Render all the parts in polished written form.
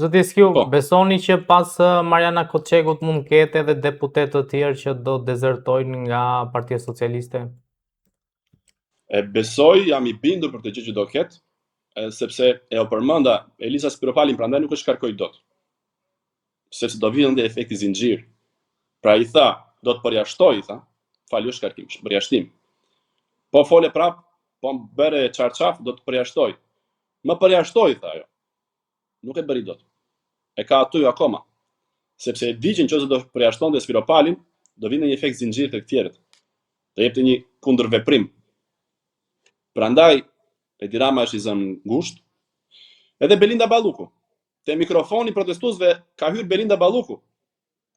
Zoti Eskiu, Po, besoni që pas Mariana Koçekut mund ketë edhe deputet të tjerë që do dezertojnë nga Partia Socialiste? e besoj, jam i bindur për të gjë që do ketë, sepse e o përmenda Elisa Spiropalin, prandaj nuk e shkarkoj dot. Sepse do vjen ndaj efekti zinxhir. Pra i tha, do të përjashtoj, tha, falë jo shkarkim, përjashtim. Po fole prap, po më bëre çarçaf, do të përjashtoj. Më përjashtoj, tha ajo. Nuk e bëri dot. E ka aty akoma. Sepse e di që nëse do përjashtonte Spiropalin, do vinte një efekt zinxhir tek tjerët. Do jepte një kundërveprim. Prandaj Edi Rama është i zënë ngushtë. Edhe Belinda Balluku. Te mikrofoni protestuesve ka hyrë Belinda Balluku,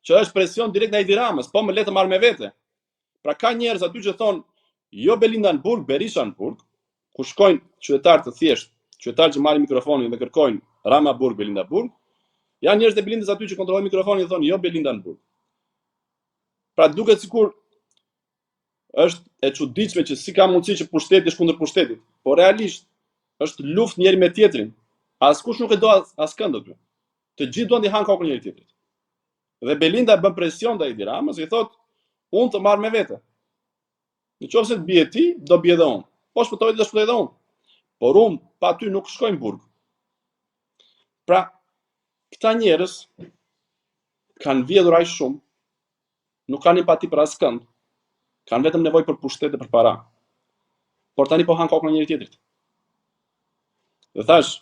që është presion direkt nga Edi Ramës, po më le të marr me vete. Pra ka njerëz aty që thonë, jo Belinda në burg, Berisha në burg, ku shkojnë qytetarë të thjeshtë, qytetarë që marrin mikrofonin dhe kërkojnë Rama burg, Belinda burg, janë njerëz të Belindës aty që kontrollojnë mikrofonin dhe thonë, jo Belinda në burg. Pra duket sikur është e çuditshme që si ka mundësi që pushteti është kundër pushtetit, por realisht është luftë njëri me tjetrin. Askush nuk e do askënd aty. Të gjithë duan të hanë kokën njëri tjetrit. Dhe Belinda bën presion ndaj Edi Ramës, i thotë, unë të marr me vete. Nëse të bie ti, do bie edhe unë. Po shpëtoj dhe shpëtoj edhe unë. Por unë pa ty nuk shkoj në burg. Pra, këta njerëz kanë vjedhur aq shumë, nuk kanë empati për askënd, kanë vetëm nevojë për pushtet dhe për para. Por tani po han kokën njëri tjetrit. Dhe thash,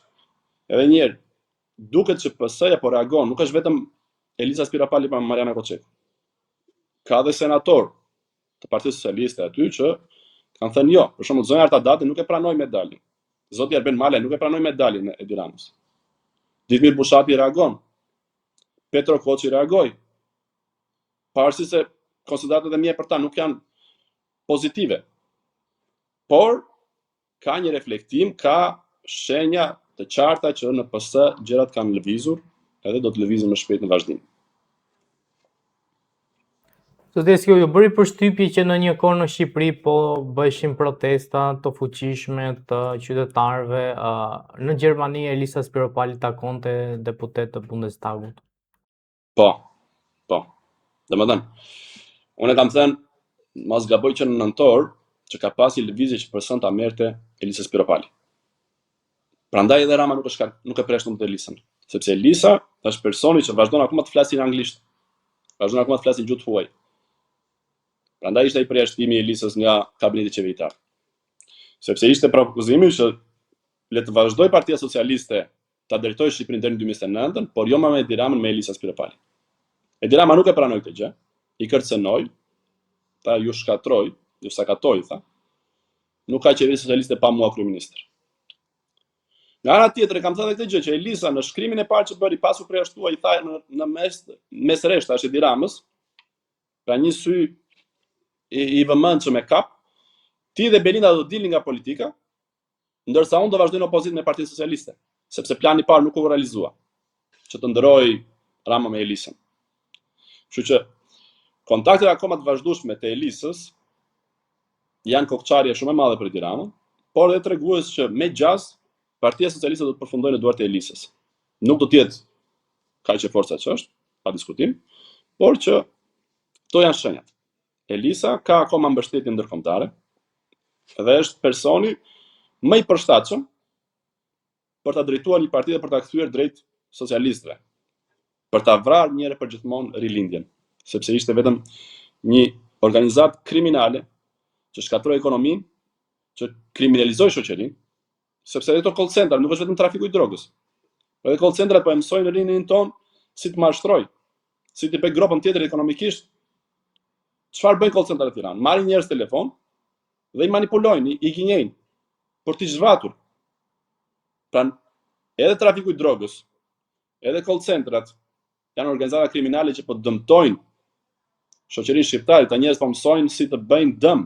edhe një herë, duket që PS-ja po reagon, nuk është vetëm Elisa Spirapali pa Mariana Koçeku. Ka dhe senator të Partisë Socialiste aty që kanë thënë jo, për shembull zonja Artadati nuk e pranoi medaljen. Zoti Arben Male nuk e pranoi medaljen e Edi Ramës. Ditmir Bushati reagon. Petro Koçi reagoi. Pavarësisht se konsideratat e mia për ta nuk janë pozitive. Por ka një reflektim, ka shenja të qarta që në PS gjërat kanë lëvizur edhe do të lëvizin më shpejt në vazhdim. Zoti Eskiu, ju bëri përshtypje që në një kohë në Shqipëri po bëheshin protesta të fuqishme të qytetarëve. Në Gjermani Elisa Spiropali takonte deputet të Bundestagut. Po. Domethënë, unë kam thënë, mos gaboj që në nëntor që ka pasi lëvizje që person ta merrte Elisa Spiropali. Prandaj edhe Rama nuk e preshton të Elisën, sepse Elisa është personi që vazhdon akoma të flasë anglisht. Vazhdon akoma të flasë gjuhë huaj. Prandaj ishte ai përjashtimi i Elisës nga kabineti qeveritar. Sepse ishte propozimi që le të vazhdoj Partia Socialiste ta drejtojë Shqipërinë deri në 2029, por jo me Edi Ramën, me Elisa Spiropali. Edi Rama nuk e pranoi këtë gjë, i kërcënoi, ta ju shkatroi, ju sakatoi, tha. Nuk ka qeveri socialiste pa mua kryeministër. Nga ana tjetër kam thënë këtë gjë që Elisa në shkrimin e parë që bëri pas u përjashtua i tha në mes rreshtash Edi Ramës, pra një sy i vëmendshëm me kap, ti dhe Belinda do dilni nga politika, ndërsa unë do vazhdoj në opozitë me Partinë Socialiste, sepse plani i parë nuk u realizua, që të ndëroi Rama me Elisën. Kështu që kontaktet akoma të vazhdueshme të Elisës janë kokçarje shumë e madhe për Edi Ramën, por edhe tregues që me gjaz Partia Socialiste do të përfundojë në duart e Elisës. Nuk do të jetë kaq e forca që është, pa diskutim, por që to janë shenjat. Elisa ka akoma mbështetje ndërkombëtare dhe është personi më i përshtatshëm për ta drejtuar një parti dhe për ta kthyer drejt socialistëve, për ta vrarë një herë për gjithmonë rilindjen, sepse ishte vetëm një organizatë kriminale që shkatroi ekonominë, që kriminalizoi shoqërinë, sepse edhe këto call center nuk është vetëm trafiku i drogës. Edhe call centrat po e mësojnë rinin ton si të mashtroj, si të bëj gropën tjetër ekonomikisht. Çfarë bëjnë call centrat në Tiranë? Marrin njerëz telefon dhe i manipulojnë, i gënjejnë për t'i zhvatur. Pra, edhe trafiku i drogës, edhe call centrat janë organizata kriminale që po dëmtojnë shoqërinë shqiptare, ta njerëz po mësojnë si të bëjnë dëm,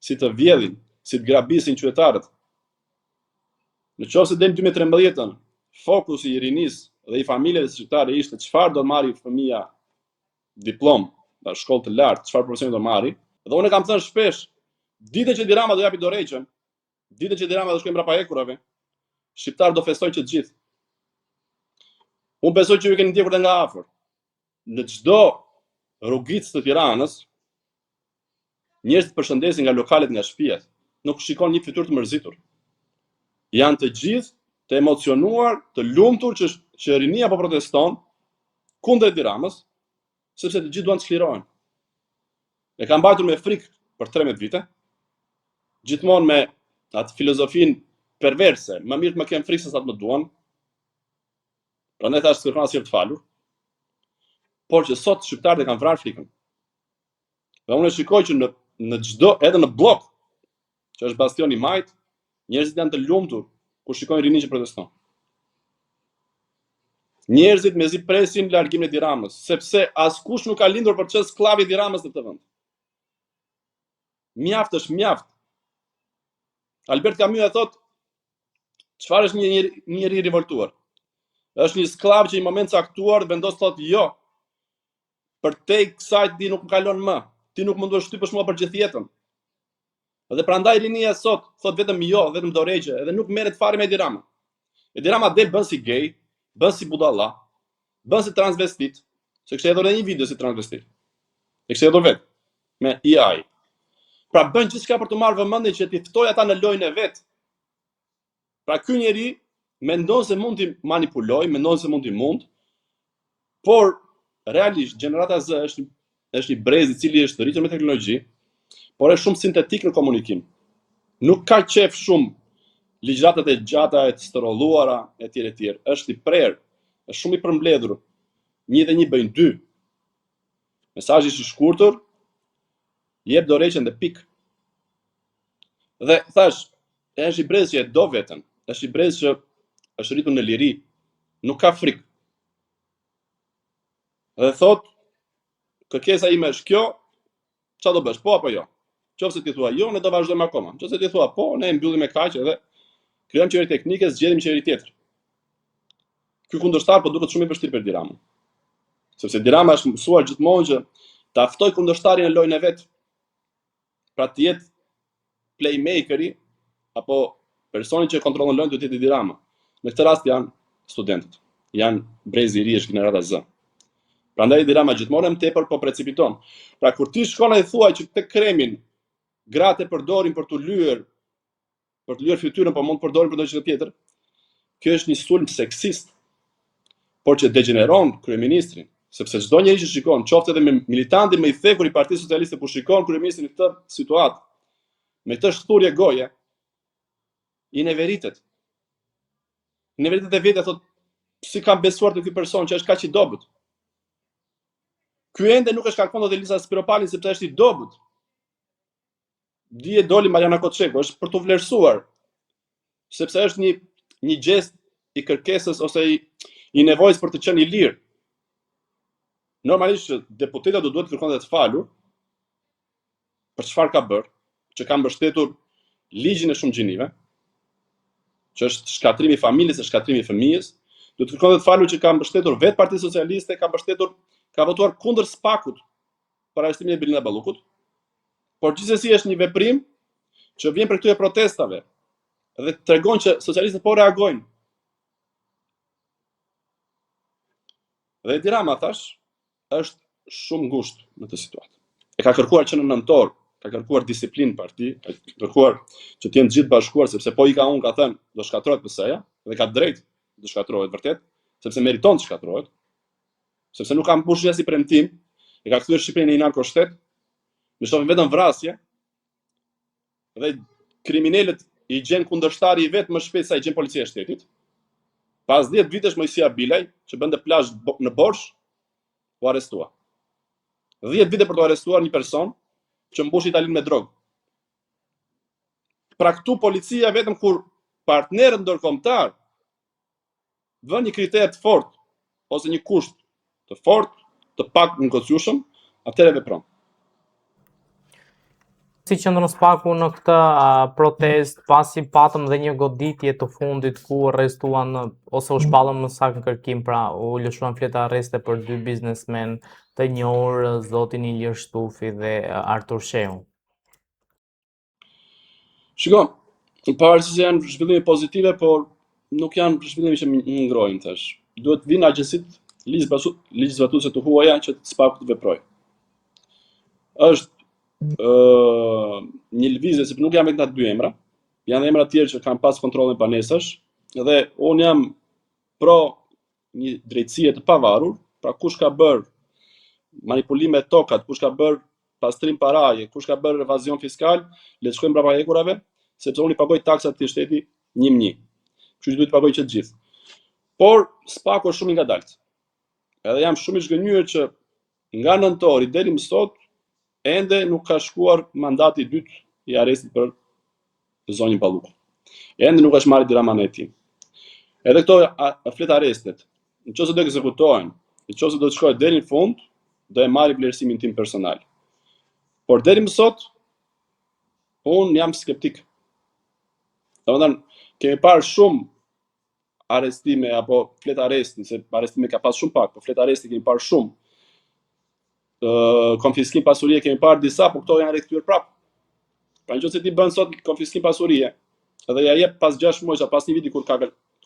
si të vjedhin, si të grabisin qytetarët. Nëse deri në 2013 fokusi i rinisë dhe i familjeve shqiptare ishte çfarë do marrë fëmia diplomë, në shkollë të lartë, çfarë profesioni do marrë, dhe unë kam thënë shpesh, ditën që Edi Rama do japi dorëheqjen, ditën që Edi Rama do shkojë mbrapa hekurave, shqiptarët do festojnë që të gjithë. Unë besoj që ju keni ndjekur dhe nga afër. Në çdo rrugicë të Tiranës, njerëzit përshëndesin nga lokalet, nga shtëpiat. Nuk shikon një fytyrë të mërzitur. Janë të gjithë të emocionuar, të lumtur që rinia po proteston kundër Tiranës, sepse të gjithë duan të çlirohen. E kanë mbajtur me frikë për 13 vite, gjithmonë me atë filozofinë perverse, më mirë të më kem frikë se sa të më duan. Prandaj thash se kanë të falur. Por që sot shqiptarët e kanë vrarë frikën. Dhe unë e shikoj që në çdo, edhe në blok, që është bastioni i Majt, njerëzit janë të lumtur kur shikojnë rinin që proteston. Njerëzit mezi presin largimin e Tiranës, sepse askush nuk ka lindur për të qenë sklav i Tiranës në këtë vend. Mjaft është mjaft. Albert Camus e thot, çfarë është një njeri rivoltuar? Është një sklav që në moment caktuar vendos thotë jo. Për te kësaj ti nuk më kalon më. Ti nuk mund të shtypësh mua për gjithë jetën. Dhe prandaj rinia sot thot vetëm jo, vetëm dorëgje, edhe nuk merret fare me Edi Rama. Edi Rama del bën si gay, bën si budalla, bën si transvestit, se kishte hedhur edhe një video si transvestit. E kishte hedhur vetë me AI. Pra bën gjithçka për të marrë vëmendjen që ti ftoj ata në lojën e vet. Pra ky njeri mendon se mund t'i manipuloj, mendon se mund t'i por realisht gjenerata Z është një brez i cili është rritur me teknologji, por është shumë sintetik në komunikim. Nuk ka qef shumë ligjëratat e gjata, e stërolluara, etj. Është i prerë, është shumë i përmbledhur. 1 dhe 1 bëjnë 2. Mesazhi është i shkurtër, jep dorëheqjen dhe pik. Dhe thash, është i brez që e do veten, është i brez që është rritur në liri, nuk ka frikë. Dhe thot, kërkesa ime është kjo, çfarë do bësh, po apo jo? Nëse ti thua jo, ne do vazhdojmë akoma. Nëse ti thua po, ne e mbyllim me kaq edhe krijojmë qeveri teknike, zgjedhim qeveri tjetër. Ky kundërshtar po duket shumë i vështirë për Edi Ramën. Sepse Edi Rama është mësuar gjithmonë që ta ftoj kundërshtarin në lojën e vet. Pra të jetë playmakeri apo personi që kontrollon lojën duhet të jetë Edi Rama. Në këtë rast janë studentët. Janë brezi i ri, është gjenerata Z. Prandaj Edi Rama gjithmonë më tepër po precipiton. Pra kur ti shkon e thua që tek Kremin gratë përdorin për të lyer fytyrën, po mund të përdorin për ndonjë tjetër. Kjo është një sulm seksist, por që degeneron kryeministrin, sepse çdo njeri që shikon, qoftë edhe me militantin më i thekur i Partisë Socialiste, kur shikon kryeministrin në këtë situatë, me këtë shturje goje, i neveritet. I neveritet e vetë thotë, si kam besuar te ky person që është kaq i dobët. Ky ende nuk e shkarkon dot Elisa Spiropalin sepse është i dobët. Dije doli Mariana Koçeku, është për të vlerësuar, sepse është një gjest i kërkesës ose i nevojës për të qenë i lirë. Normalisht që deputetët do duhet të kërkojnë të falur për çfarë ka bërë, që ka mbështetur ligjin e shumëgjinive, që është shkatrimi i familjes e shkatrimi i fëmijës, do të kërkojnë të falur që ka mbështetur vetë Partia Socialiste, ka votuar kundër SPAK-ut për arrestimin e Belinda Ballukut. Por gjithsesi është një veprim që vjen për këtyre protestave dhe tregon që socialistët po reagojnë. Dhe Edi Rama thash, është shumë ngushtë në këtë situatë. E ka kërkuar që në nëntor, ka kërkuar disiplinë parti, ka kërkuar që të jenë gjithë bashkuar, sepse po i ka unë ka thënë do shkatrohet PS-ja dhe ka drejt do shkatrohet vërtet, sepse meriton të shkatrohet, sepse nuk ka mbushur as i premtim, e ka kthyer Shqipërinë në një narkoshtet. Ne shohim vetëm vrasje dhe kriminalët i gjen kundërshtari i vet më shpejt sa i gjen policia e shtetit. Pas 10 vitesh Mojsia Bilaj, që bënte plazh në Borsh, u arrestua. 10 vite për të arrestuar një person që mbush Italinë me drogë. Pra këtu policia vetëm kur partnerët ndërkombëtar vën një kriter të fortë ose një kusht të fortë, të pak ngocjueshëm, atëherë vepron. Si qëndron SPAK-u në këtë protest, pasi patëm dhe një goditje të fundit ku arrestuan ose u shpallën në saktë kërkim, pra u lëshuan fleta arreste për 2 biznesmen të njohur, zotin Ilir Shtufi dhe Artur Shehu. Shikoj, pavarësisht se janë zhvillime pozitive, por nuk janë zhvillime që më ngrojnë tash. duhet vinë agjensitë ligjzbatuese të huaja që SPAK të veprojë. Është një lëvizje, sepse nuk jam vetëm dy emra, janë emra të tjerë që kanë pas kontrollin banesash, dhe unë jam pro një drejtësie të pavarur, pra kush ka bërë manipulime tokat, kush ka bërë pastrim paraje, kush ka bërë evazion fiskal, le të shkojmë brapa hekurave, sepse unë i pagoj taksat të shteti 1/1. Kështu që duhet të pagoj që të gjithë. Por SPAK-u është shumë i ngadalt. Edhe jam shumë i zgënjur që nga nëntori deri më sot ende nuk ka shkuar mandati i dytë i arrestit për zonjën Balluku. Ende nuk është marrë diramaneti. Edhe këto flet arrestet, nëse do ekzekutohen, nëse do të shkojë deri në fund, do e marrë vlerësimin tim personal. Por deri më sot unë jam skeptik. Domethënë, kemi parë shumë arrestime apo flet arresti, se arrestime ka pas shumë pak, po flet arresti kemi parë shumë. Konfiskim pasurie kemi parë disa, por këto janë rikthyer prapë. Pra nëse ti bën sot konfiskim pasurie, edhe ja jep pas 6 muajsh apo pas një viti kur ka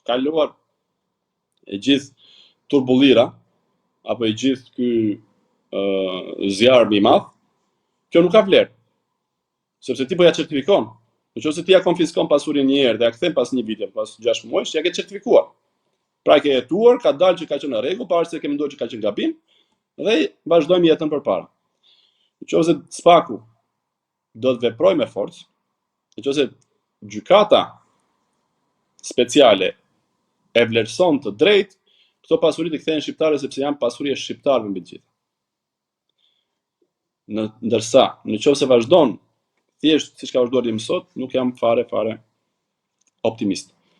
kaluar e gjithë turbullira apo e gjithë ky zjarmi i madh, kjo nuk ka vlerë. Sepse ti po ja certifikon. Nëse ti ja konfiskon pasurinë një herë dhe ja kthen pas një viti apo pas 6 muajsh, ja ke certifikuar. Pra ke jetuar, ka dalë që ka qenë në rregull, pavarësisht se ke menduar që ka qenë gabim, dhe vazhdojmë jetën përpara. Nëse SPAK-u do të veprojë me forcë, nëse gjykata speciale e vlerëson të drejtë, këto pasuri të kthehen shqiptarëve sepse janë pasuri e shqiptarëve mbi të gjitha. Ndërsa, nëse vazhdon thjesht siç ka vazhduar deri më sot, nuk jam fare optimist.